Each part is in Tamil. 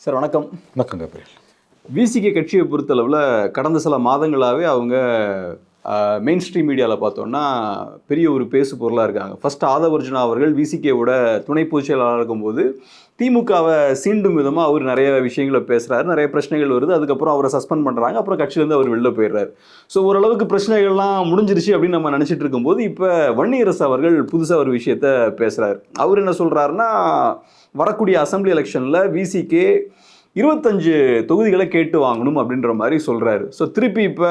சார் வணக்கம். வணக்கம் கபில். விசிகே கட்சியை பொறுத்தளவில் கடந்த சில மாதங்களாகவே அவங்க மெயின் ஸ்ட்ரீம் மீடியாவில் பார்த்தோன்னா பெரிய ஒரு பேசு பொருளாக இருக்காங்க. ஃபர்ஸ்ட் ஆதவர்ஜுனா அவர்கள் விசிகேவோட துணை பொதுச் செயலாளர் இருக்கும்போது திமுகவை சீண்டும் விதமாக அவர் நிறைய விஷயங்களை பேசுகிறாரு, நிறைய பிரச்சனைகள் வருது. அதுக்கப்புறம் அவரை சஸ்பெண்ட் பண்ணுறாங்க, அப்புறம் கட்சியிலேருந்து அவர் வெளில போயிடுறாரு. ஸோ ஓரளவுக்கு பிரச்சனைகள்லாம் முடிஞ்சிருச்சு அப்படின்னு நம்ம நினச்சிட்டு இருக்கும்போது இப்போ வன்னியரசு அவர்கள் புதுசாக ஒரு விஷயத்த பேசுகிறார். அவர் என்ன சொல்கிறாருன்னா, வரக்கூடிய அசம்பிளி எலெக்ஷனில் விசிகே 25 தொகுதிகளை கேட்டு வாங்கணும் அப்படின்ற மாதிரி சொல்கிறாரு. ஸோ திருப்பி இப்போ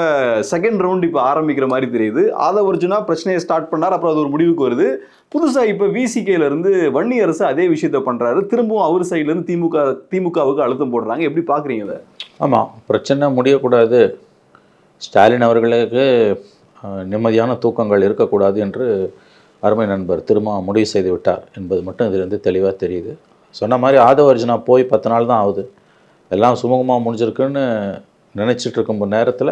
செகண்ட் ரவுண்ட் இப்போ ஆரம்பிக்கிற மாதிரி தெரியுது. ஆதவர்ஜுனா பிரச்சனையை ஸ்டார்ட் பண்ணார், அப்புறம் அது ஒரு முடிவுக்கு வருது. புதுசாக இப்போ விசிகேலேருந்து வன்னியரசு அதே விஷயத்த பண்ணுறாரு. திரும்பவும் அவர் சைட்லேருந்து திமுகவுக்கு அழுத்தம் போடுறாங்க. எப்படி பார்க்குறீங்க அதை? ஆமாம், பிரச்சனை முடியக்கூடாது, ஸ்டாலின் அவர்களுக்கு நிம்மதியான தூக்கங்கள் இருக்கக்கூடாது என்று அருமை நண்பர் திரும்ப முடிவு செய்து விட்டார் என்பது மட்டும் இதிலிருந்து தெளிவாக தெரியுது. சொன்ன மாதிரி ஆதவர்ஜுனா போய் 10 நாள் தான் ஆகுது. எல்லாம் சுமூகமாக முடிஞ்சிருக்குன்னு நினச்சிட்டு இருக்கும் நேரத்தில்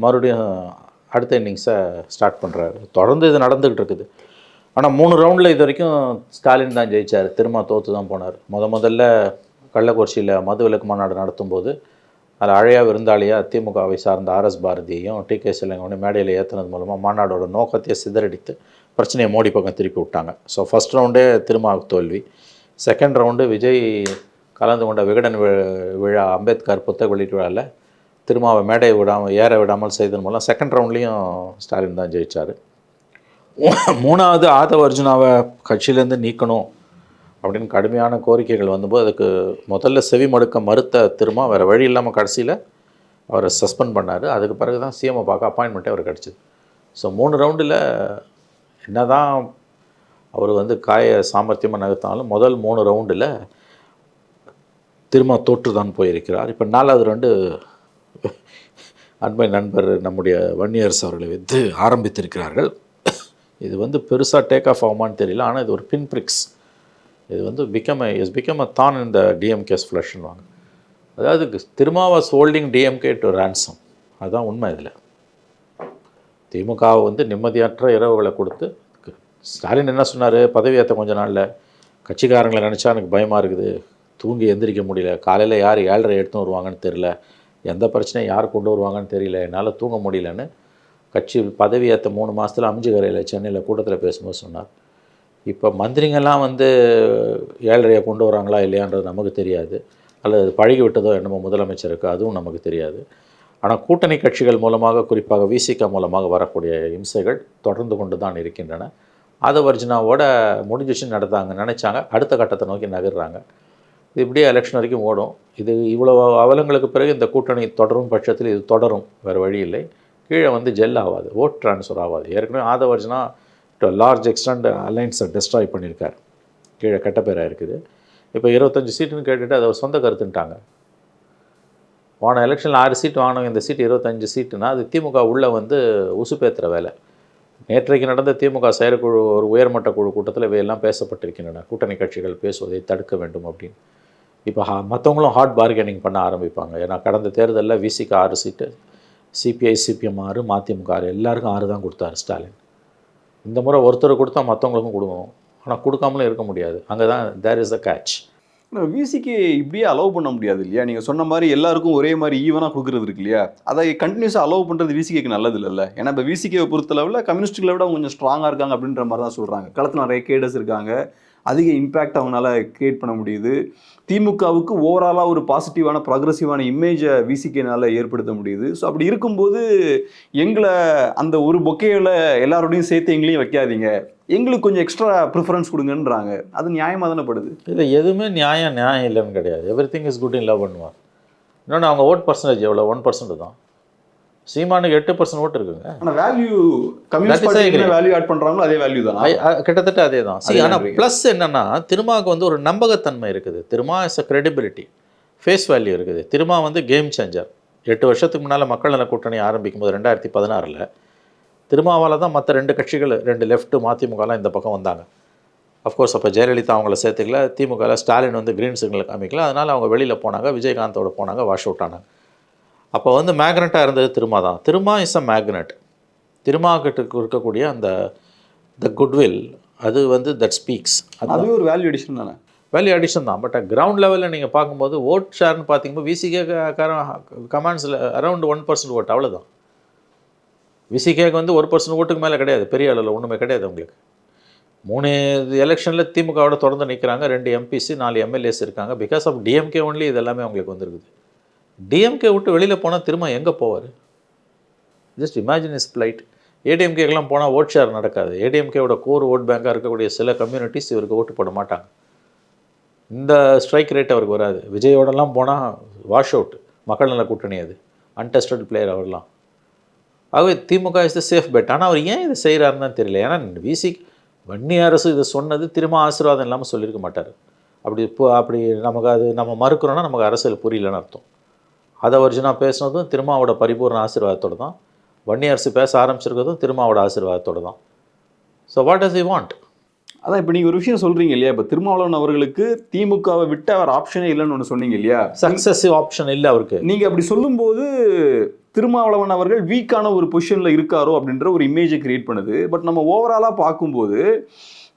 மறுபடியும் அடுத்த இன்னிங்ஸை ஸ்டார்ட் பண்ணுறாரு. தொடர்ந்து இது நடந்துக்கிட்டு இருக்குது. ஆனால் 3 ரவுண்டில் இது வரைக்கும் ஸ்டாலின் தான் ஜெயித்தார், திரும்ப தோற்று தான் போனார். முதல்ல கள்ளக்குறிச்சியில் மது விலக்கு மாநாடு நடத்தும்போது அதில் அழையா விருந்தாளியாக திமுகவை சார்ந்த ஆர்எஸ் பாரதியையும் டிகே சிலங்கோனையும் மேடையில் ஏற்றுனது மூலமாக மாநாடோட நோக்கத்தையே சிதறடித்து பிரச்சனையை மோடி பக்கம் திருப்பி விட்டாங்க. ஸோ ஃபஸ்ட் ரவுண்டே திரும்ப தோல்வி. செகண்ட் ரவுண்டு விஜய் கலந்து கொண்ட விகடன் விழா அம்பேத்கர் புத்தக வெளியீட்டு விழாவில் திருமாவை மேடையை ஏற விடாமல் செய்தது மூலம் செகண்ட் ரவுண்ட்லேயும் ஸ்டாலின் தான் ஜெயித்தார். 3வது ஆதவர்ஜுனாவை கட்சியிலேருந்து நீக்கணும் அப்படின்னு கடுமையான கோரிக்கைகள் வந்தபோது அதுக்கு முதல்ல செவி மடுக்க மறுத்த திரும்ப வேறு வழி இல்லாமல் கடைசியில் அவரை சஸ்பெண்ட் பண்ணார். அதுக்கு பிறகு தான் சிஎம்ஐ பார்க்க அப்பாயின்மெண்ட்டே அவர் கிடச்சிது. ஸோ 3 ரவுண்டில் என்ன தான் அவர் காய சாமர்த்தியமாக நகர்த்தாலும் முதல் 3 ரவுண்டில் திரும்ப தோற்று தான் போயிருக்கிறார். இப்போ 4வது ரவுண்டு அன்பை நண்பர் நம்முடைய வன்னியரசு அவர்களை ஆரம்பித்திருக்கிறார்கள். இது பெருசாக டேக் ஆஃப் ஆகுமான்னு தெரியல. ஆனால் இது ஒரு பின் பிரிக்ஸ். இது பிகம் அ தான் இந்த டிஎம்கேஸ் ஃப்ளஷ்னுவாங்க. அதாவது திருமாவாஸ் ஹோல்டிங் டிஎம்கே டு ரேன்சம். அதுதான் உண்மை. இதில் திமுகவை நிம்மதியற்ற இரவுகளை கொடுத்து ஸ்டாலின் என்ன சொன்னார், பதவியேற்ற கொஞ்ச நாளில் கட்சிக்காரங்களை நினச்சா எனக்கு பயமாக இருக்குது, தூங்கி எந்திரிக்க முடியல, காலையில் யார் 7:30 எடுத்துன்னு வருவாங்கன்னு தெரியல, எந்த பிரச்சனையும் யார் கொண்டு வருவாங்கன்னு தெரியல, என்னால் தூங்க முடியலன்னு கட்சி பதவியேற்ற 3 மாதத்தில் அம்ஜிகரையில் சென்னையில் கூட்டத்தில் பேசும்போது சொன்னார். இப்போ மந்திரிங்கெல்லாம் 7:30 கொண்டு வராங்களா இல்லையான்றது நமக்கு தெரியாது, அல்லது பழகி விட்டதோ என்னமோ முதலமைச்சருக்கு, அதுவும் நமக்கு தெரியாது. ஆனால் கூட்டணி கட்சிகள் மூலமாக, குறிப்பாக விசிக மூலமாக வரக்கூடிய இம்சைகள் தொடர்ந்து கொண்டு தான் இருக்கின்றன. ஆதவர்ஜுனாவோட முடிஞ்சிச்சுன்னு நினச்சாங்க, அடுத்த கட்டத்தை நோக்கி நகர்றாங்க. இது இப்படியே எலெக்ஷன் வரைக்கும் ஓடும். இது இவ்வளோ அவலங்களுக்கு பிறகு இந்த கூட்டணி தொடரும் பட்சத்தில் இது தொடரும், வேறு வழி இல்லை. கீழே ஜெல் ஆகாது, ஓட் ட்ரான்ஸ்ஃபர் ஆகாது. ஏற்கனவே Aadhav Arjuna to large extend அலைன்ஸை destroy பண்ணியிருக்கார், கீழே கெட்ட பேராக இருக்குது. இப்போ 25 சீட்டுன்னு கேட்டுட்டு அதை சொந்த கருத்துன்ட்டாங்க. போன எலெக்ஷனில் 6 சீட்டு வாங்கினவங்க இந்த சீட்டு 25 சீட்டுனா அது திமுக உள்ளே உசுப்பேற்றுற வேலை. நேற்றைக்கு நடந்த திமுக செயற்குழு ஒரு உயர்மட்ட குழு கூட்டத்தில் இவையெல்லாம் பேசப்பட்டிருக்கின்றன. கூட்டணி கட்சிகள் பேசுவதை தடுக்க வேண்டும் அப்படின்னு. இப்போ மற்றவங்களும் ஹார்ட் பார்கெனிங் பண்ண ஆரம்பிப்பாங்க. ஏன்னா கடந்த தேர்தலில் விசிக்கு 6 சீட்டு, சிபிஐ சிபிஎம் 6, மதிமுக 6, எல்லாருக்கும் 6 தான் கொடுத்தாரு ஸ்டாலின். இந்த முறை ஒருத்தர் கொடுத்தா மற்றவங்களுக்கும் கொடுக்கணும், ஆனால் கொடுக்காமலும் இருக்க முடியாது. அங்கே தான் தேர் இஸ் அ கேட்ச். விசிக்கு இப்படியே அலோவ் பண்ண முடியாது இல்லையா? நீங்கள் சொன்ன மாதிரி எல்லாருக்கும் ஒரே மாதிரி ஈவனாக கொடுக்குறது இருக்கு இல்லையா? அதை கண்டினியூஸாக அலோவ் பண்ணுறது விசிகேக்கு நல்லது இல்லைல்ல? ஏன்னா இப்போ விசிகேவை பொறுத்தளவில் கம்யூனிஸ்ட்டுகளை விட கொஞ்சம் ஸ்ட்ராங்காக இருக்காங்க அப்படின்ற மாதிரி தான் சொல்கிறாங்க. களத்தில் நிறைய கேடர்ஸ் இருக்காங்க, அதிக இம்பேக்ட் அவங்களால கிரியேட் பண்ண முடியுது. திமுகவுக்கு ஓவராலாக ஒரு பாசிட்டிவான ப்ராக்ரெசிவான இமேஜை விசிகேனால் ஏற்படுத்த முடியுது. ஸோ அப்படி இருக்கும்போது எங்களை அந்த ஒரு பொக்கையில் எல்லாரோடையும் சேர்த்து எங்களையும் வைக்காதீங்க, எங்களுக்கு கொஞ்சம் எக்ஸ்ட்ரா ப்ரிஃபரன்ஸ் கொடுங்கன்றாங்க. அது நியாயமாக தானே படுது? இல்லை, எதுவுமே நியாயம் இல்லைன்னு கிடையாது. Every thing is good in love பண்ணுவார். இன்னொன்று அவங்க ஓட் பர்சன்டேஜ் எவ்வளோ? 1% தான். சீமானுக்கு 8% ஓட்டு இருக்குங்க. ஆனால் வேல்யூ கம்யூனிஸ்ட் வேல்யூ ஆட் பண்ணுறாங்களோ அதே வேல்யூ தான், கிட்டத்தட்ட அதே தான். ஆனால் ப்ளஸ் என்னென்னா திருமாவுக்கு ஒரு நம்பகத்தன்மை இருக்குது. Thiruma is a credibility, face value இருக்குது. Thiruma game changer. 8 வருஷத்துக்கு முன்னால் மக்கள் நல கூட்டணி ஆரம்பிக்கும் போது 2016 திருமாவால் தான் மற்ற 2 கட்சிகள், 2 லெஃப்ட்டு மதிமுகலாம் இந்த பக்கம் வந்தாங்க. அஃப்கோர்ஸ் அப்போ ஜெயலலிதா அவங்கள சேர்த்துக்கல, திமுகவில் ஸ்டாலின் கிரீன் சிக்னல் காமிக்கல, அதனால் அவங்க வெளியில் போனாங்க, விஜயகாந்தோடு போனாங்க, வாஷ் அவுட் ஆனாங்க. அப்போ மேக்னெட்டாக இருந்தது திருமா தான். Thiruma is a magnet. Thiruma கிட்ட இருக்கக்கூடிய அந்த குட்வில் அது தட் ஸ்பீக்ஸ். அது ஒரு வேல்யூ அடிஷன் தானே. வேல்யூ அடிஷன் தான். பட் கிரவுண்ட் லெவலில் நீங்கள் பார்க்கும்போது ஓட் ஷேர்னு பார்த்தீங்கன்னா விசிகே கமாண்ட்ஸில் அரௌண்ட் 1% ஓட், அவ்வளோதான். விசிகேக்கு வந்து 1% ஓட்டுக்கு மேலே கிடையாது, பெரிய அளவில் ஒன்றுமே கிடையாது உங்களுக்கு. 3 எலெக்ஷனில் திமுகவோட தொடர்ந்து நிற்கிறாங்க, 2 எம்பிசி 4 எம்எல்ஏஸ் இருக்காங்க. பிகாஸ் ஆஃப் டிஎம்கே ஒன்லி இது எல்லாமே அவங்களுக்கு வந்துருக்குது. டிஎம்கே விட்டு வெளியில் போனால் திரும்ப எங்கே போவார்? Just imagine is flight. ஏடிஎம்கேக்கெலாம் போனால் ஓட் ஷேர் நடக்காது. ஏடிஎம்கேவோட கோர் ஓட் பேங்காக இருக்கக்கூடிய சில கம்யூனிட்டிஸ் இவருக்கு ஓட்டு போட மாட்டாங்க. இந்த ஸ்ட்ரைக் ரேட் அவருக்கு வராது. விஜயோடலாம் போனால் வாஷ் அவுட், மக்கள் நல கூட்டணி, அது அன்டெஸ்டட் பிளேயர் அவர்லாம். ஆகவே திமுக இஸ் த சேஃப் பெட். ஆனால் அவர் ஏன் இதை செய்கிறாருன்னு தான் தெரியல. ஏன்னா வன்னி அரசு இதை சொன்னது திரும்ப ஆசீர்வாதம் இல்லாமல் சொல்லியிருக்க மாட்டார். அப்படி நமக்கு அது நம்ம மறுக்கிறோன்னா நமக்கு அரசியல் புரியலன்னு அர்த்தம். அதை ஒரிஜினாக பேசுனதும் திருமாவோட பரிபூர்ண ஆசீர்வாதத்தோடு தான். வன்னி அரசு பேச ஆரம்பிச்சிருக்கிறதும் திருமாவோட ஆசீர்வாதத்தோடு தான். So what does he want? அதான் இப்போ நீங்கள் ஒரு விஷயம் சொல்கிறீங்க இல்லையா, இப்போ திருமாவளவன் அவர்களுக்கு திமுகவை விட்டு அவர் ஆப்ஷனே இல்லைன்னு ஒன்று சொன்னீங்க இல்லையா, சக்ஸஸிவ் ஆப்ஷன் இல்லை அவருக்கு. நீங்கள் அப்படி சொல்லும்போது திருமாவளவன் அவர்கள் வீக்கான ஒரு பொசிஷனில் இருக்காரோ அப்படின்ற ஒரு இமேஜை கிரியேட் பண்ணுது. பட் நம்ம ஓவராலாக பார்க்கும்போது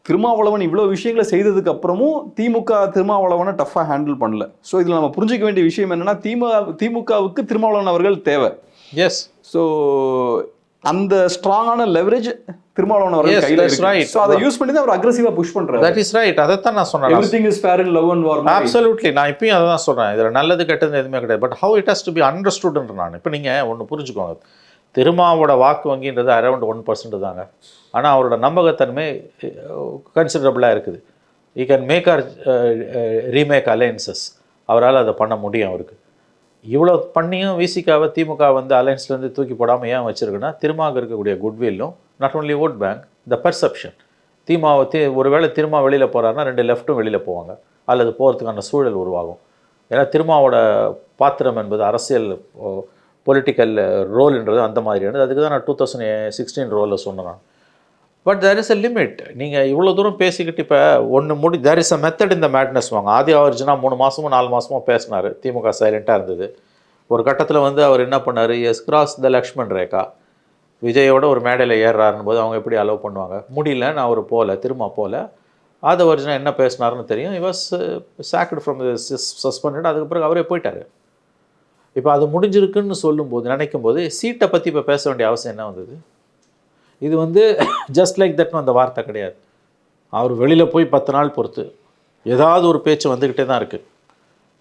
திருமாவளவன் இவ்வளோ விஷயங்களை செய்ததுக்கு அப்புறமும் திமுக திருமாவளவனை டஃப்பாக ஹேண்டில் பண்ணல. ஸோ இதில் நம்ம புரிஞ்சிக்க வேண்டிய விஷயம் என்னென்னா திமுகவுக்கு திருமாவளவன் அவர்கள் தேவை. எஸ். ஸோ அந்த ஸ்ட்ராங்கான லெவரேஜ் திருமாவளவன் அவர்கள் கையில் இருக்கு. right. ஸோ அதை யூஸ் பண்ணி தான் அவர் அக்ரெசிவாக புஷ் பண்ணுறாரு. That is right. அதை தான் நான் சொன்னேன். Everything is fair in love and war. Absolutely. நான் இப்பயும் அதை தான் சொல்கிறேன். இதில் நல்லது கெட்டது எதுவுமே கிடையாது. But how it has to be அண்டர்ஸ்டுட்ன்ற நான் இப்போ நீங்கள் ஒன்று புரிஞ்சுக்கோங்க. திருமாவோட வாக்கு வங்கின்றது அரௌண்ட் 1% தாங்க. ஆனால் அவரோட நம்பகத்தன்மை கன்சிடரபிளாக இருக்குது. He can make or remake alliances. அவரால் அதை பண்ண முடியும். அவருக்கு இவ்வளோ பண்ணியும் விசிகாவை திமுக வந்து அலையன்ஸ்லேருந்து தூக்கி போடாமல் ஏன் வச்சுருக்குன்னா திருமாவுக்கு இருக்கக்கூடிய குட்வில்லும் not only vote bank, the perception. ஒருவேளை திருமா வெளியில் போகிறாருன்னா 2 லெஃப்ட்டும் வெளியில் போவாங்க, அல்லது போகிறதுக்கான சூழல் உருவாகும். ஏன்னா திருமாவோட பாத்திரம் என்பது அரசியல் பொலிட்டிக்கல் ரோல்ன்றது அந்த மாதிரியானது. அதுக்கு தான் நான் 2016 ரோலில் சொன்னேன். But there is a limit. நீங்கள் இவ்வளோ தூரம் பேசிக்கிட்டு இப்போ ஒன்று தேர் இஸ் அ மெத்தட் இந்த மேட்னஸ் வாங்க. ஆதி ஆவர்ஜுனா 3 மாதமோ 4 மாதமோ பேசினார். திமுக சைலண்ட்டாக இருந்தது. ஒரு கட்டத்தில் வந்து அவர் என்ன பண்ணார், yes cross the Lakshman rekha. விஜயோட ஒரு மேடையில் ஏறுறாருன்னு போது அவங்க எப்படி அலோவ் பண்ணுவாங்க? முடியல, நான் அவர் திரும்ப போகல. ஆதி ஆவர்ஜுனா என்ன பேசினாருன்னு தெரியும். He was சாக்டு from suspended. அதுக்கு பிறகு அவரே போயிட்டார். இப்போ அது முடிஞ்சிருக்குன்னு சொல்லும்போது நினைக்கும்போது சீட்டை பற்றி இப்போ பேச வேண்டிய அவசியம் என்ன வந்தது? இது வந்து ஜஸ்ட் லைக் தட்னு அந்த வார்த்தை கிடையாது. அவர் வெளியில் போய் 10 நாள் பொறுத்து ஏதாவது ஒரு பேச்சு வந்துக்கிட்டே தான் இருக்குது.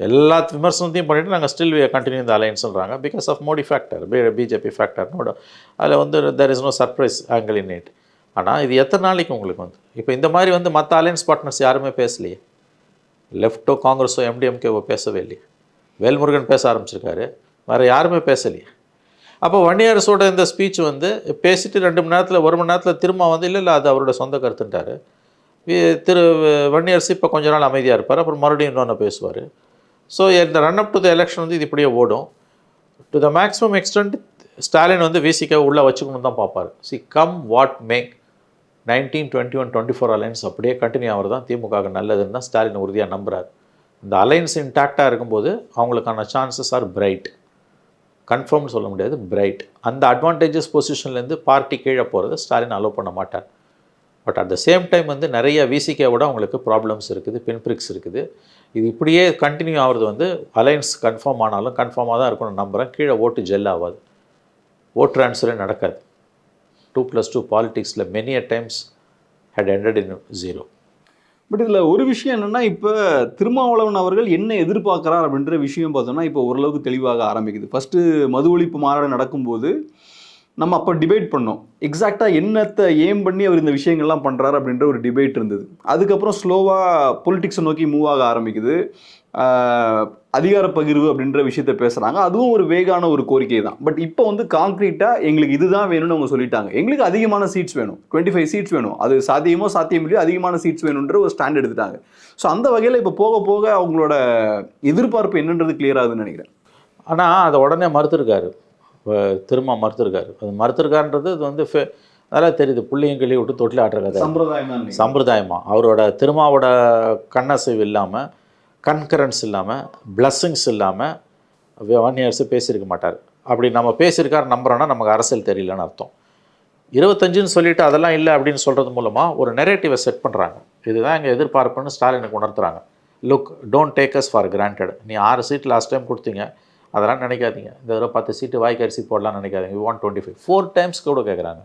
எல்லா விமர்சனத்தையும் பண்ணிவிட்டு நாங்கள் ஸ்டில் கண்டினியூ இந்த அலையன்ஸ் சொல்கிறாங்க. Because of Modi factor, BJP ஃபேக்டர்னோட அதில் வந்து there is no surprise angle in it. ஆனால் இது எத்தனை நாளைக்கு உங்களுக்கு வந்து இப்போ இந்த மாதிரி வந்து மற்ற அலையன்ஸ் பார்ட்னர்ஸ் யாருமே பேசலையே. லெஃப்ட்டோ காங்கிரஸோ எம்டிஎம்கேவோ பேசவே இல்லையே. வேல்முருகன் பேச ஆரம்பிச்சிருக்காரு, வேறு யாருமே பேசலையே. அப்போ வன்னியரசோட இந்த ஸ்பீச் வந்து பேசிட்டு 2 மணி நேரத்தில் 1 மணி நேரத்தில் திரும்ப வந்து இல்லை அது அவரோட சொந்த கருத்துன்ட்டார். வன்னியரசு இப்போ கொஞ்ச நாள் அமைதியாக இருப்பார், அப்புறம் மறுபடியும் இன்னொன்று பேசுவார். ஸோ இந்த run up to the election வந்து இது இப்படியே ஓடும். To the maximum extend Stalin வந்து விசிகே உள்ளே வச்சுக்கணும் தான் பார்ப்பார். கம் வாட் மே 19, 21, 24 அலைன்ஸ் அப்படியே கண்டினியூ ஆகிறது தான் திமுக நல்லதுன்னு தான் ஸ்டாலின் உறுதியாக நம்புகிறார். இந்த அலைன்ஸ் இன்டாக்டாக இருக்கும்போது அவங்களுக்கான சான்சஸ் ஆர் பிரைட். கன்ஃபார்ம்னு சொல்ல முடியாது, பிரைட். அந்த அட்வான்டேஜஸ் பொசிஷன்லேருந்து பார்ட்டி கீழே போகிறத ஸ்டாலின் அலோவ் பண்ண மாட்டார். But at the same time வந்து நிறைய விசிகேவோட அவங்களுக்கு ப்ராப்ளம்ஸ் இருக்குது, பின்பிரிக்ஸ் இருக்குது. இது இப்படியே கண்டினியூ ஆகிறது வந்து அலையன்ஸ் கன்ஃபார்ம் ஆனாலும் கன்ஃபார்மாக தான் இருக்கணும்னு நம்புகிறேன். கீழே ஓட்டு ஜெல் ஆகாது, ஓட் ட்ரான்ஸ்ஃபரே நடக்காது. 2+2 பாலிட்டிக்ஸில் many a times had ended in 0. But இதில் ஒரு விஷயம் என்னென்னா, இப்போ திருமாவளவன் அவர்கள் என்ன எதிர்பார்க்குறார் அப்படின்ற விஷயம் பார்த்தோம்னா இப்போ ஓரளவுக்கு தெளிவாக ஆரம்பிக்குது. ஃபஸ்ட்டு மது ஒழிப்பு மாநாடு நடக்கும்போது நம்ம அப்போ டிபேட் பண்ணோம், எக்ஸாக்டாக என்னத்தை ஏம் பண்ணி அவர் இந்த விஷயங்கள்லாம் பண்ணுறாரு அப்படின்ற ஒரு டிபேட் இருந்தது. அதுக்கப்புறம் ஸ்லோவாக பொலிட்டிக்ஸை நோக்கி மூவ் ஆக ஆரம்பிக்குது. அதிகார பகிர்வு அப்படின்ற விஷயத்த பேசுகிறாங்க. அதுவும் ஒரு வேகான ஒரு கோரிக்கை தான். பட் இப்போ வந்து கான்க்ரீட்டாக எங்களுக்கு இதுதான் வேணும்னு அவங்க சொல்லிட்டாங்க. எங்களுக்கு அதிகமான சீட்ஸ் வேணும், 25 சீட்ஸ் வேணும், அது சாத்தியமோ சாத்தியமில்லையோ அதிகமான சீட்ஸ் வேணுன்ற ஒரு ஸ்டாண்ட் எடுத்துட்டாங்க. ஸோ அந்த வகையில் இப்போ போக போக அவங்களோட எதிர்பார்ப்பு என்னன்றது கிளியர் ஆகுதுன்னு நினைக்கிறேன். ஆனால் அதை உடனே மறுத்துருக்காரு, திரும்ப மறுத்துருக்காரு. அது மறுத்துருக்காருன்றது இது வந்து அதெல்லாம் தெரியுது. புள்ளியங்கிளி விட்டு தொட்டில் ஆடுற கதை சம்பிரதாயமாக. அவரோட திருமாவோட கண்ணசைவு இல்லாமல், கன்கரன்ஸ் இல்லாமல், பிளஸ்ஸிங்ஸ் இல்லாமல் வன்னியரசு பேசியிருக்க மாட்டார். அப்படி நம்ம பேசியிருக்காரு நம்புகிறோன்னா நமக்கு அரசியல் தெரியலன்னு அர்த்தம். 25ன்னு சொல்லிவிட்டு அதெல்லாம் இல்லை அப்படின்னு சொல்கிறது மூலமாக ஒரு நெரேட்டிவை செட் பண்ணுறாங்க. இதுதான் எங்கள் எதிர்பார்ப்புன்னு ஸ்டாலினுக்கு உணர்த்துறாங்க. Look don't take us for granted. நீ 6 சீட் லாஸ்ட் டைம் கொடுத்தீங்க, அதெல்லாம் நினைக்காதீங்க. இந்த தடவை 10 சீட்டு வாய்க்கு அரிசி போடலாம் நினைக்காதீங்க. We want 25. 4 டைம்ஸ் கூட கேட்குறாங்க.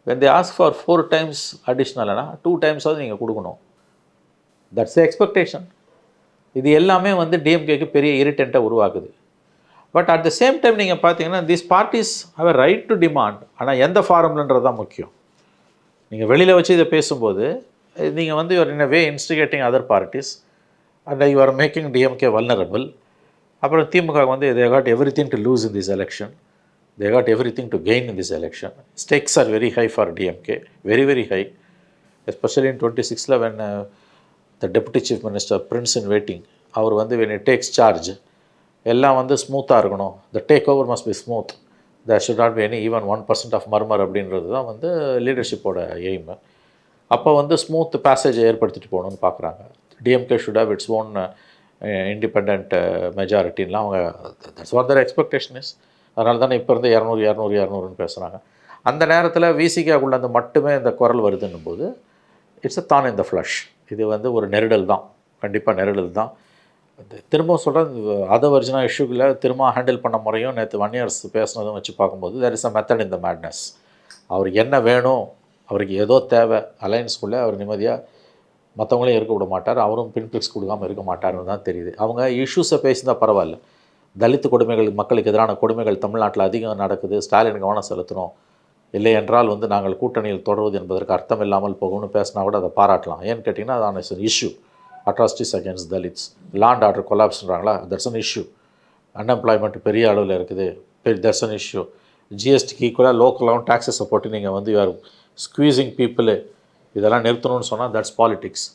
when they ask for 4 times additionalனா 2 டைம்ஸாவது நீங்கள் கொடுக்கணும். That's the expectation. இது எல்லாமே வந்து டிஎம்கேக்கு பெரிய இரிட்டண்ட்டை உருவாக்குது. But at the same time நீங்கள் பார்த்தீங்கன்னா this parties have a right to demand. ஆனால் எந்த ஃபாரம்லன்றது தான் முக்கியம். நீங்கள் வெளியில் வச்சு இதை பேசும்போது நீங்கள் வந்து you are in a way instigating other parties and you are making DMK vulnerable. அப்புறம் திமுக வந்து they got everything to lose in this election. They got everything to gain in this election. Stakes are very high for DMK, very, very high. Especially in 26th when the Deputy Chief Minister, Prince in waiting, அவர் வந்து when he takes charge, எல்லாம் வந்து ஸ்மூத்தாக இருக்கணும். The takeover must be smooth. There should not be any even 1% of murmur அப்படின்றது தான் வந்து லீடர்ஷிப்போட எய்மு. அப்போ வந்து ஸ்மூத் பேசேஜை ஏற்படுத்திட்டு போகணுன்னு பார்க்குறாங்க. DMK should have its own independent மெஜாரிட்டின்லாம் அவங்க that's what their expectation is. அதனால தானே இப்போ இருந்து 200 பேசுகிறாங்க. அந்த நேரத்தில் விசிகாக்குள்ளே மட்டுமே இந்த குரல் வருதுன்னும் போது இட்ஸ் அ தான் இன் த ஃப்ளஷ். இது வந்து ஒரு நெருடல் தான், கண்டிப்பாக நெருடல் தான். திரும்ப சொல்கிறேன், ஆதவர்ஜனா இஷ்யூக்குள்ளே திரும்ப ஹேண்டில் பண்ண முறையும் நேற்று 1 years பேசுனதும் வச்சு பார்க்கும்போது there is a method in the madness. அவருக்கு என்ன வேணும், அவருக்கு ஏதோ தேவை, அலையன்ஸ்குள்ளே அவர் நிம்மதியாக மற்றவங்களையும் இருக்க விட மாட்டார், அவரும் பின்பிக்ஸ் கொடுக்காமல் இருக்க மாட்டார்னு தான் தெரியுது. அவங்க இஷ்யூஸை பேசியிருந்தால் பரவாயில்ல. தலித்து கொடுமைகள், மக்களுக்கு எதிரான கொடுமைகள் தமிழ்நாட்டில் அதிகம் நடக்குது, ஸ்டாலின் கவனம் செலுத்தணும், இல்லை என்றால் வந்து நாங்கள் கூட்டணியில் தொடர்வது என்பதற்கு அர்த்தம் இல்லாமல் போகும்னு பேசினா கூட அதை பாராட்டலாம். ஏன்னு கேட்டிங்கன்னா அதான issue. Atrocities against Dalits, land order கொலாப்ஸ்ன்றாங்களா, தட்ஸ் அன் இஷ்யூ. அன்எம்ப்ளாய்மெண்ட் பெரிய அளவில் இருக்குது, தட்ஸ் அன் இஷ்யூ. ஜிஎஸ்டிக்கு ஈக்குவலாக லோக்கலாகவும் டாக்ஸஸை போட்டு நீங்கள் வந்து யூஆர் ஸ்குவீசிங் பீப்புளு, இதெல்லாம் நிறுத்தணும்னு சொன்னால் தட்ஸ் பாலிடிக்ஸ்.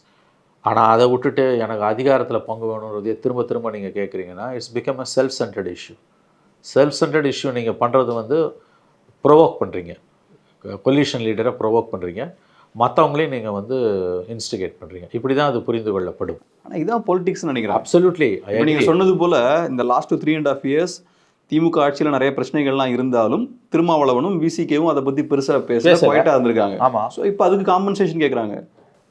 ஆனால் அதை விட்டுட்டு எனக்கு அதிகாரத்தில் பங்கு வேணுன்றதே திரும்ப திரும்ப நீங்கள் கேட்குறீங்கன்னா it's become a self centred issue. Self centred issue நீங்கள் பண்ணுறது வந்து ப்ரொவோக் பண்ணுறீங்க, கொலிஷன் லீடரை ப்ரொவோக் பண்ணுறீங்க, மற்றவங்களையும் நீங்கள் வந்து இன்ஸ்டிகேட் பண்ணுறீங்க. இப்படி தான் அது புரிந்து கொள்ளப்படும். ஆனால் இதான் பொலிட்டிக்ஸ்னு நினைக்கிறேன். அப்சல்யூட்லி. நீங்கள் சொன்னது போல் இந்த லாஸ்ட் 3.5 years திமுக ஆட்சியில் நிறைய பிரச்சனைகள்லாம் இருந்தாலும் திருமாவளவனும் விசிகேவும் அதை பற்றி பெருசாக பேச குவைட்டாக இருந்திருக்காங்க. ஆமாம். ஸோ இப்போ அதுக்கு காம்பன்சேஷன் கேட்குறாங்க.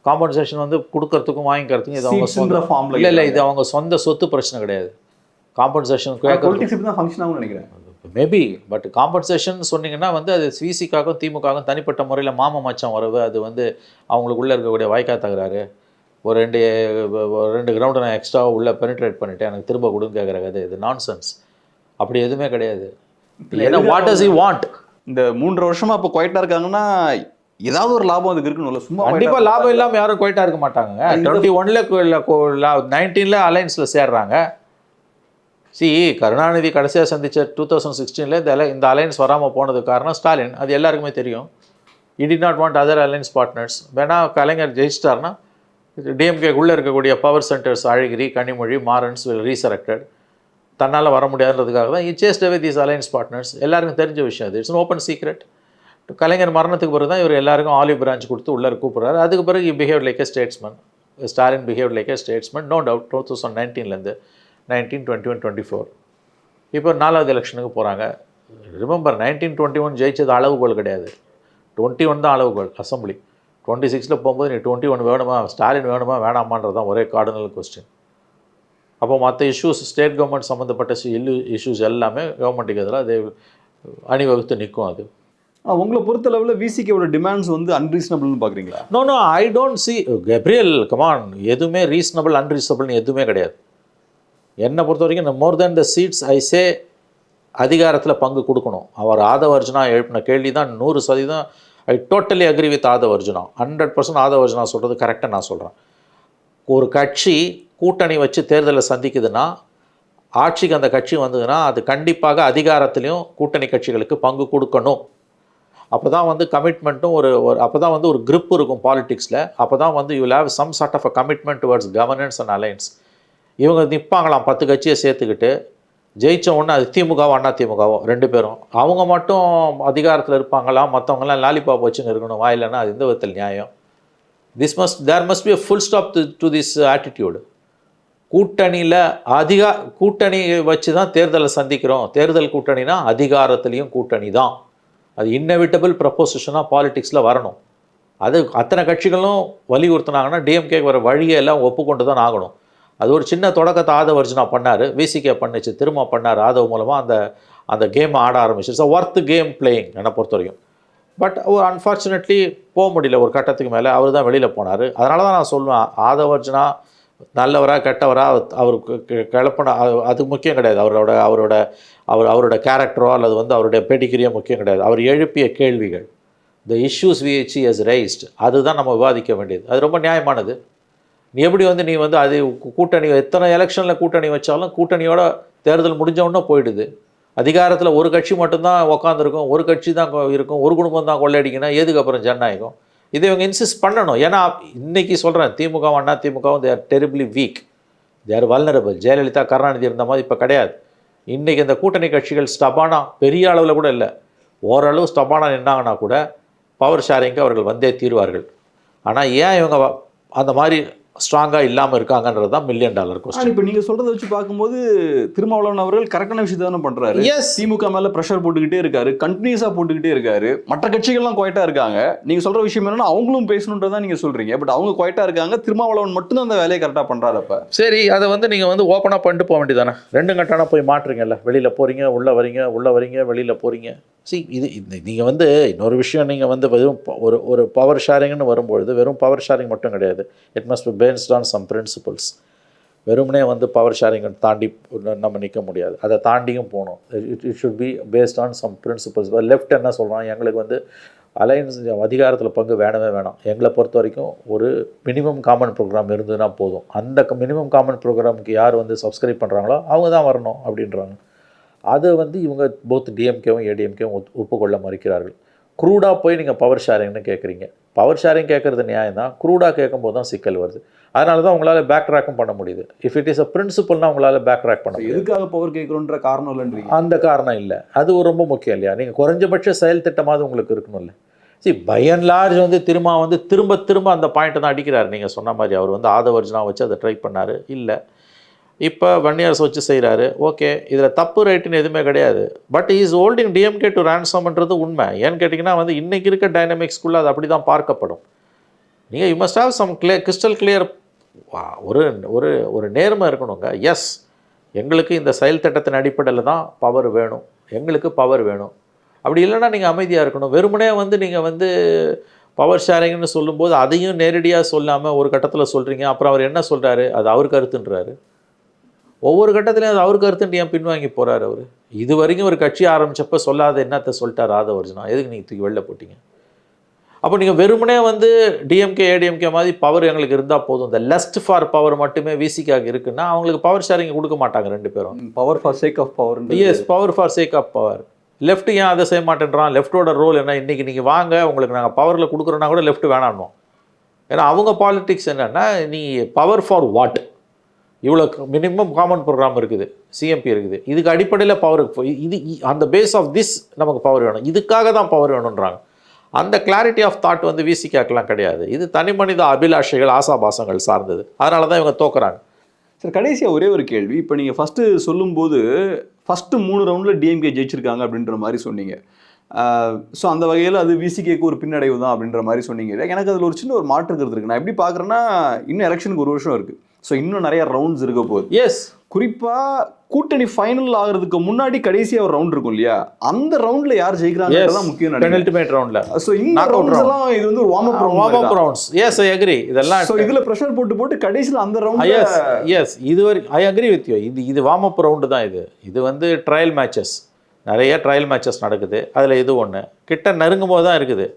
காம்பன்சேஷன் வந்து கொடுக்கறதுக்கும் வாங்கிக்கிறதுக்கும் இது அவங்க சொந்த ஃபார்மில் இல்லை, இது அவங்க சொந்த சொத்து பிரச்சனை கிடையாது. காம்பன்சேஷன் பொலிட்டிக்ஸ் இப்படி தான் ஃபங்க்ஷன் ஆகும்னு நினைக்கிறேன். மேபி. பட் காம்பன்சேஷன் சொன்னீங்கன்னா வந்து அது விசிகாக்கும் திமுகவும் தனிப்பட்ட முறையில் மாம மச்சான் வரவு, அது வந்து அவங்களுக்குள்ளே இருக்கக்கூடிய வாய்க்கா தகராறு, ஒரு ரெண்டு கிரவுண்டு நான் எக்ஸ்ட்ராவாக உள்ளே பெனிட்ரேட் பண்ணிவிட்டேன், எனக்கு திரும்ப கொடுன்னு கேட்குறாங்க. இது நான்சென்ஸ். அப்படி எதுவுமே கிடையாது. ஏன்னா வாட் டஸ் ஹி வாண்ட்? இந்த 3 வருஷமாக இப்போ குவைட்டாக இருக்காங்கன்னா ஏதாவது ஒரு லாபம் அதுக்கு இருக்குன்னு. சும்மா கண்டிப்பாக லாபம் இல்லாமல் யாரும் குவைட்டாக இருக்க மாட்டாங்க. 21 19 அலைன்ஸில் சேர்றாங்க. கருணாநிதி கடைசியாக சந்தித்த 2016 இந்த அலைன்ஸ் வராமல் போனதுக்கு காரணம் ஸ்டாலின். அது எல்லாருக்குமே தெரியும். he did not want other alliance partners. வேணா கலைஞர் ஜெயிச்சிட்டார்னா டிஎம்கேக்குள்ளே இருக்கக்கூடிய பவர் சென்டர்ஸ் அழகிரி, கனிமொழி, மாறன்ஸ் will resurrected. தன்னால் வர முடியாதுன்றதுக்காக தான் he chased away these alliance partners. எல்லாருக்கும் தெரிஞ்ச விஷயம் அது. It's an open secret. கலைஞர் மரணத்துக்கு பிறகு தான் இவர் எல்லாருக்கும் ஆலிவ் பிரான்ச் கொடுத்து உள்ளே கூப்பிட்றாரு. அதுக்கு பிறகு he behaved like a statesman. Stalin behaved like a statesman. No doubt 2019 19, 21, 24 இப்போ 4வது எலெக்ஷனுக்கு போகிறாங்க. ரிமெம்பர் 1921 ஜெயிச்சது அளவுகோல் கிடையாது, 21 தான் அளவுகோல் அசம்பிளி. 26 போகும்போது நீ 21 வேணுமா, ஸ்டாலின் வேணுமா வேணாமான்றது தான் ஒரே கார்டினல் கொஸ்டின். அப்போ மற்ற இஷ்யூஸ், ஸ்டேட் கவர்மெண்ட் சம்மந்தப்பட்ட இஷ்யூஸ் எல்லாமே கவர்மெண்ட்டுக்கு எதிராக அது அணிவகுத்து நிற்கும். அது உங்களை பொறுத்தளவில் விசிகேவோட டிமாண்ட்ஸ் வந்து அன்ரீசனபிள்னு பார்க்குறீங்களா? No I don't see Gabriel come on. எதுவுமே ரீசனபிள் அன்ரீசனபிள்னு எதுவுமே கிடையாது. என்னை பொறுத்த வரைக்கும் மோர் தேன் த சீட்ஸ் ஐ சே அதிகாரத்தில் பங்கு கொடுக்கணும். அவர் ஆதவ அர்ஜுனா எழுப்பின கேள்வி தான் 100%. I totally agree with Aadhav Arjuna. 100% Aadhav Arjuna சொல்கிறது கரெக்டாக நான் சொல்கிறேன். ஒரு கட்சி கூட்டணி வச்சு தேர்தலை சந்திக்குதுன்னா, ஆட்சிக்கு அந்த கட்சி வந்ததுன்னா அது கண்டிப்பாக அதிகாரத்துலேயும் கூட்டணி கட்சிகளுக்கு பங்கு கொடுக்கணும். அப்போ தான் வந்து கமிட்மெண்ட்டும் ஒரு அப்போ தான் வந்து ஒரு grip இருக்கும் பாலிடிக்ஸில். அப்போ தான் வந்து you will have some sort of a commitment towards governance and alliance. இவங்க நிற்பாங்களாம் 10 கட்சியை சேர்த்துக்கிட்டு, ஜெயித்த உடனே அது திமுகவோ அண்ணா திமுகவோ 2 பேரும் அவங்க மட்டும் அதிகாரத்தில் இருப்பாங்களாம், மற்றவங்களாம் லாலிபாப் வச்சுன்னு இருக்கணும் வாயிலன்னா அது எந்த விதத்தில் நியாயம்? There must be a full stop to this attitude. கூட்டணியில் கூட்டணி வச்சு தான் தேர்தலை சந்திக்கிறோம். தேர்தல் கூட்டணினா அதிகாரத்துலேயும் கூட்டணி தான். அது இன்னெவிட்டபிள் ப்ரப்போசிஷனாக பாலிடிக்ஸில் வரணும். அது அத்தனை கட்சிகளும் வலியுறுத்தினாங்கன்னா டிஎம்கேக்கு வர வழியை எல்லாம் ஒப்புக்கொண்டு தான் ஆகணும். அது ஒரு சின்ன தொடக்கத்தை ஆதவர்ஜுனா பண்ணார், விசிகே பண்ணுச்சு, திரும்ப பண்ணார் ஆதவ் மூலமாக அந்த கேமை ஆட ஆரம்பிச்சு. ஸோ ஒர்த் கேம் பிளேயிங் என்னை பொறுத்த வரைக்கும். பட் அன்ஃபார்ச்சுனேட்லி போக முடியல, ஒரு கட்டத்துக்கு மேலே அவர் தான் வெளியில் போனார். அதனால தான் நான் சொல்லுவேன், ஆதவர்ஜுனா நல்லவரா கெட்டவரா அவருக்கு கிளப்பின அது முக்கியம் கிடையாது. அவரோட கேரக்டரோ அல்லது வந்து அவருடைய பெடிகிரியோ முக்கியம் கிடையாது. அவர் எழுப்பிய கேள்விகள், the issues which he has raised, அதுதான் நம்ம விவாதிக்க வேண்டியது. அது ரொம்ப நியாயமானது. நீ எப்படி வந்து நீ வந்து அது கூட்டணி எத்தனை எலெக்ஷனில் கூட்டணி வச்சாலும் கூட்டணியோட தேர்தல் முடிஞ்சவொன்னே போயிடுது. அதிகாரத்தில் ஒரு கட்சி மட்டும்தான் உக்காந்துருக்கும், ஒரு கட்சி தான் இருக்கும், ஒரு குடும்பம் தான் கொள்ளையடிக்கணும், எதுக்கு அப்புறம் ஜனநாயகம்? இதை இவங்க இன்சிஸ்ட் பண்ணணும். ஏன்னா இன்றைக்கி சொல்கிறேன், திமுகவும் அண்ணா திமுகவும் they are terribly week, they are vulnerable. Jayalalithaa Karunanidhi இருந்த மாதிரி இப்போ கிடையாது. இன்றைக்கி இந்த கூட்டணி கட்சிகள் ஸ்டபானா பெரிய அளவில் கூட இல்லை, ஓரளவு ஸ்டபானா நின்னாங்கன்னா கூட பவர் ஷேரிங்க்கு அவர்கள் வந்தே தீர்வார்கள். ஆனால் ஏன் இவங்க அந்த மாதிரி ஸ்ட்ராங்காக இல்லாமல் இருக்காங்கன்றது தான் $1 மில்லியன் கொஸ்டின். இப்போ நீங்கள் சொல்கிறத வச்சு பார்க்கும்போது திருமாவளவன் அவர்கள் கரெக்டான விஷயத்தை தானே பண்ணுறாரு. திமுக மேலே ப்ரெஷர் போட்டுக்கிட்டே இருக்காரு, கண்டினியூஸாக போட்டுக்கிட்டே இருக்காரு. மற்ற கட்சிகள்லாம் குவைட்டாக இருக்காங்க. நீங்கள் சொல்கிற விஷயம் என்னன்னா அவங்களும் பேசணுன்றதான் நீங்கள் சொல்கிறீங்க. பட் அவங்க குவைட்டாக இருக்காங்க, திருமாவளவன் மட்டும்தான் அந்த வேலையை கரெக்டாக பண்ணுறாரு. அப்போ சரி, அதை வந்து நீங்கள் வந்து ஓப்பனாக பண்ணிட்டு போக வேண்டியதானே. 2 கட்டானா போய் மாட்டுறீங்கல்ல, வெளியில் போகிறீங்க உள்ளே வரீங்க வெளியில் போகிறீங்க. இது நீங்கள் வந்து இன்னொரு விஷயம், நீங்கள் வந்து வெறும் ஒரு பவர் ஷேரிங்னு வரும்பொழுது வெறும் பவர் ஷேரிங் மட்டும் கிடையாது. It must be based on some principles. வெறுமனே வந்து பவர் ஷேரிங்கை தாண்டி நம்ம நிற்க முடியாது, அதை தாண்டியும் போகணும். It should be based on some principles. Left என்ன சொல்கிறான், எங்களுக்கு வந்து அலையன்ஸ் அதிகாரத்தில் பங்கு வேணவே வேணாம், எங்களை பொறுத்த வரைக்கும் ஒரு மினிமம் காமன் ப்ரோக்ராம் இருந்ததுன்னா போதும், அந்த மினிமம் காமன் ப்ரோக்ராமுக்கு யார் வந்து சப்ஸ்கிரைப் பண்ணுறாங்களோ அவங்க தான் வரணும் அப்படின்றாங்க. அதை வந்து இவங்க போத் டிஎம்கேவும் ஏடிஎம்கேவும் ஒப்புக்கொள்ள மறுக்கிறார்கள். க்ரூடாக போய் நீங்கள் பவர் ஷேரிங்னு கேட்குறீங்க. பவர் ஷேரிங் கேட்குறது நியாயம் தான், க்ரூடாக கேட்கும்போது தான் சிக்கல் வருது. அதனால தான் உங்களால் பேக் ட்ராக்கும் பண்ண முடியுது. இஃப் இட் இஸ் அ பிரின்சிபல்னா உங்களால் பேக் ட்ராக் பண்ண முடியும். எதுக்காக பவர் கேட்குறோன்ற காரணம் இல்லைன்றீங்க. அந்த காரணம் இல்லை, அது ரொம்ப முக்கியம் இல்லையா? நீங்கள் குறைஞ்சபட்ச செயல் திட்டமாவது உங்களுக்கு இருக்கணும்ல. சரி, பை அண்ட் லார்ஜ் வந்து திரும்ப அந்த பாயிண்ட்டை தான் அடிக்கிறார். நீங்கள் சொன்ன மாதிரி அவர் வந்து ஆதவர்ஜுனா வச்சு அதை ட்ரை பண்ணார், இல்லை இப்போ வன்னியர்ஸ் வச்சு செய்கிறாரு. ஓகே, இதில் தப்பு ரைட்டுன்னு எதுவுமே கிடையாது. But is holding DMK to ரேன்சம்ன்றது உண்மை. ஏன்னு கேட்டிங்கன்னா வந்து இன்றைக்கி இருக்க டைனமிக்ஸ்குள்ளே அது அப்படி தான் பார்க்கப்படும். நீங்கள் you must have some crystal clear ஒரு நேர்மை இருக்கணுங்க. எஸ், எங்களுக்கு இந்த செயல் திட்டத்தின் அடிப்படையில் தான் பவர் வேணும், எங்களுக்கு பவர் வேணும். அப்படி இல்லைன்னா நீங்கள் அமைதியாக இருக்கணும். வெறுமனே வந்து நீங்கள் வந்து பவர் ஷேரிங்னு சொல்லும்போது அதையும் நேரடியாக சொல்லாமல் ஒரு கட்டத்தில் சொல்கிறீங்க. அப்புறம் அவர் என்ன சொல்கிறாரு, அது அவர் கருத்துன்றாரு. ஒவ்வொரு கட்டத்துலையும் அது அவர் கருத்துன்ட்டு ஏன் பின்வாங்கி போகிறார் அவர்? இது வரைக்கும் ஒரு கட்சி ஆரம்பித்தப்போ சொல்லாத என்னத்தை சொல்லிட்டார் ஆதவர்ஜுனா, எதுக்கு நீங்கள் தூக்கி வெளில போட்டிங்க? அப்போ நீங்கள் வெறுமனே வந்து டிஎம்கே ஏடிஎம்கே மாதிரி பவர் எங்களுக்கு இருந்தால் போதும், இந்த லஸ்ட் ஃபார் பவர் மட்டுமே விசிக்காக இருக்குன்னா அவங்களுக்கு பவர் ஷேரிங் கொடுக்க மாட்டாங்க 2 பேரும். Power for sake of power. Yes, power for sake of power. Left ஏன் அதை செய்ய மாட்டேன்றான்? லெஃப்ட்டோட ரோல் என்ன? இன்றைக்கி நீங்கள் வாங்க, உங்களுக்கு நாங்கள் பவரில் கொடுக்குறோன்னா கூட லெஃப்ட் வேணாம்னோம். ஏன்னா அவங்க பாலிட்டிக்ஸ் என்னென்னா, நீ பவர் ஃபார் வாட், இவ்வளோ மினிமம் காமன் ப்ரோக்ராம் இருக்குது, சிஎம்பி இருக்குது, இதுக்கு அடிப்படையில் பவருக்கு இது அந்த பேஸ் ஆஃப் திஸ் நமக்கு பவர் வேணும், இதுக்காக தான் பவர் வேணுன்றாங்க. அந்த கிளாரிட்டி ஆஃப் தாட் வந்து விசிகாக்கெலாம் கிடையாது. இது தனி மனித அபிலாஷைகள் ஆசாபாசங்கள் சார்ந்தது. அதனால தான் இவங்க தோக்குறாங்க. சார், கடைசியாக ஒரே ஒரு கேள்வி. இப்போ நீங்கள் ஃபஸ்ட்டு சொல்லும்போது ஃபஸ்ட்டு 3 ரவுண்டில் டிஎம்கே ஜெயிச்சிருக்காங்க அப்படின்ற மாதிரி சொன்னீங்க. ஸோ அந்த வகையில் அது விசிகேக்கு ஒரு பின்னடைவு தான் அப்படின்ற மாதிரி சொன்னீங்க. எனக்கு அதில் ஒரு சின்ன ஒரு மாற்று கருத்து இருக்குது. நான் எப்படி பார்க்குறேன்னா, இன்னும் எலெக்ஷனுக்கு 1 வருஷம் இருக்குது. ஸோ இன்னும் நிறைய ரவுண்ட்ஸ் இருக்க போகுது. எஸ், குறிப்பாக கூட்டணி ஃபைனல் ஆகிறதுக்கு முன்னாடி கடைசியாக ஒரு ரவுண்ட் இருக்கும் இல்லையா, அந்த ரவுண்டில் யார் ஜெயிக்கிறாங்க தான் முக்கியம். பெனல்டிமேட் ரவுண்டில். ஸோ இந்த ரவுண்ட்ஸ் எல்லாம் இது வந்து ஒரு warm up rounds. Yes, I agree. இதெல்லாம் ஸோ இதில் ப்ரெஷர் போட்டு கடைசியில் அந்த ரவுண்ட். எஸ், இதுவரை ஐ அக்ரி வித் யூ. இது வார்ம் அப் ரவுண்டு தான். இது வந்து ட்ரையல் மேட்சஸ், நிறைய ட்ரையல் மேட்சஸ் நடக்குது. அதில் இது ஒன்று கிட்ட நெருங்கும் போது தான் இருக்குது.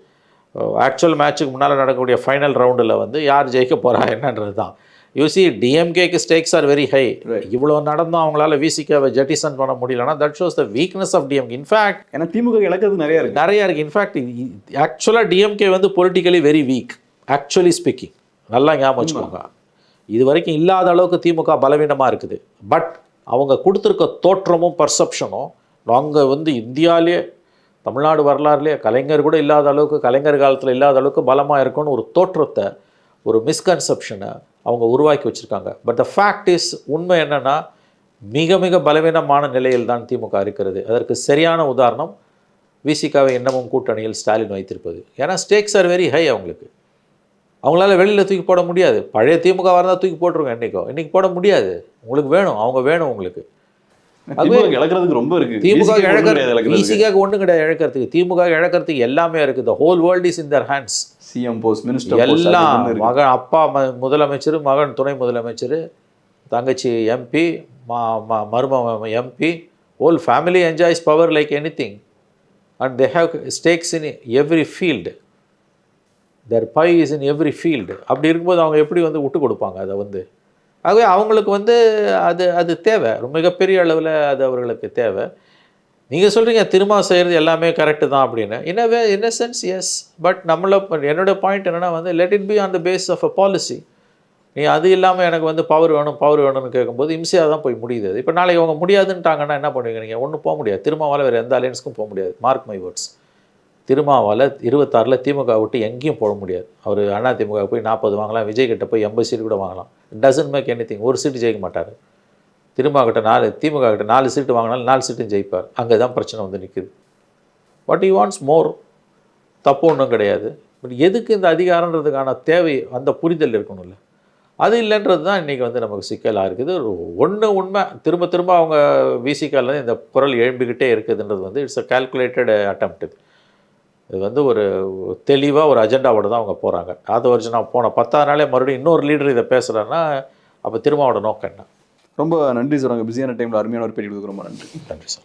ஆக்சுவல் மேட்சுக்கு முன்னால் நடக்கக்கூடிய ஃபைனல் ரவுண்டில் வந்து யார் ஜெயிக்க போகிறா என்னன்றது தான். யூசி டிஎம்கேக்கு ஸ்டேக்ஸ் ஆர் வெரி ஹை. இவ்வளோ நடந்தும் அவங்களால விசிகாவை ஜெட்டிசன் பண்ண முடியலன்னா that shows the weakness of DMK. In fact ஏன்னா திமுக இழக்கிறது நிறைய இருக்குது. இன்ஃபேக்ட் ஆக்சுவலாக டிஎம்கே வந்து politically very weak, actually speaking. நல்லா ஞாபகம் வச்சுக்கோங்க, இது வரைக்கும் இல்லாத அளவுக்கு திமுக பலவீனமாக இருக்குது. பட் அவங்க கொடுத்துருக்க தோற்றமும் பர்செப்ஷனும் நாங்கள் வந்து இந்தியாவிலே தமிழ்நாடு வரலாறுலேயே கலைஞர் கூட இல்லாத அளவுக்கு, கலைஞர் காலத்தில் இல்லாத அளவுக்கு பலமாக இருக்கும்னு ஒரு தோற்றத்தை, ஒரு மிஸ்கன்செப்ஷனை அவங்க உருவாக்கி வச்சுருக்காங்க. பட் த ஃபேக்ட் இஸ், உண்மை என்னென்னா மிக மிக பலவீனமான நிலையில் தான் திமுக இருக்கிறது. அதற்கு சரியான உதாரணம் விசிகாவை இன்னமும் கூட்டணியில் ஸ்டாலின் வைத்திருப்பது. ஏன்னா ஸ்டேக்ஸ் ஆர் வெரி ஹை அவங்களுக்கு. அவங்களால வெளியில் தூக்கி போட முடியாது. பழைய திமுகவாக இருந்தால் தூக்கி போட்டுருங்க இன்றைக்கி போட முடியாது. உங்களுக்கு வேணும், அவங்க வேணும் உங்களுக்கு. திமுக இழக்கிறதுக்கு ரொம்ப இருக்கு. திமுக விசிகாக ஒன்றும் கிடையாது இழக்கிறதுக்கு. திமுக இழக்கிறதுக்கு எல்லாமே இருக்குது. The whole world is in their hands. CM post, minister எல்லாம் மகன், அப்பா முதலமைச்சர், மகன் துணை முதலமைச்சர், தங்கச்சி எம்பி, மருமகன் MP, whole family enjoys power like anything. And they have stakes in every field. Their pie is in every field. அப்படி இருக்கும்போது அவங்க எப்படி வந்து விட்டு கொடுப்பாங்க அதை வந்து? ஆகவே அவங்களுக்கு வந்து அது தேவை, மிகப்பெரிய அளவில் அது அவர்களுக்கு தேவை. நீங்கள் சொல்கிறீங்க திரும்ப செய்கிறது எல்லாமே கரெக்டு தான் அப்படின்னு. In a sense yes. But என்னோடய பாயிண்ட் என்னென்னா வந்து let it be on the base of a policy. நீ அது இல்லாமல் எனக்கு வந்து பவர் வேணும்னு கேட்கும்போது இம்சையாக தான் போய் முடியுது. இப்போ நாளைக்கு அவங்க முடியாதுன்ட்டாங்கன்னா என்ன பண்ணுவீங்க? நீங்கள் ஒன்றும் போக முடியாது. திருமாவால் வேறு எந்த அலையன்ஸுக்கும் போக முடியாது. Mark my words. திருமாவால் 26 திமுக விட்டு எங்கேயும் போட முடியாது. அவர் அதிமுக போய் 40 வாங்கலாம், விஜய் கிட்ட போய் 80 சீட்டு கூட வாங்கலாம். It doesn't make anything. ஒரு சீட்டு ஜெயிக்க மாட்டார். திமுக கிட்ட 4 சீட்டு வாங்கினாலும் 4 சீட்டும் ஜெயிப்பார். அங்கே தான் பிரச்சனை வந்து நிற்குது. பட் ஹி வாண்ட்ஸ் மோர். தப்பு ஒன்றும் கிடையாது. பட் எதுக்கு இந்த அதிகாரன்றதுக்கான தேவை, அந்த புரிதல் இருக்கணும்ல. அது இல்லைன்றது தான் இன்றைக்கி வந்து நமக்கு சிக்கலாக இருக்குது. உண்மை திரும்ப திரும்ப அவங்க விசிகாலேருந்து இந்த குரல் எழும்பிக்கிட்டே இருக்குதுன்றது வந்து இட்ஸ் அ கால்குலேட்டட் அட்டெம்ப்ட். இது வந்து ஒரு தெளிவாக ஒரு அஜெண்டாவோட தான் அவங்க போகிறாங்க. ஆதவர்ஜுனா போன 10ஆவது நாளே மறுபடியும் இன்னொரு லீடர் இதை பேசுகிறாருன்னா அப்போ திருமாவோட நோக்கம் என்ன? ரொம்ப நன்றி சார். உங்கள் பிஸியான டைமில் அருமையான ஒரு பேட்டி கொடுக்க ரொம்ப நன்றி. நன்றி சார்.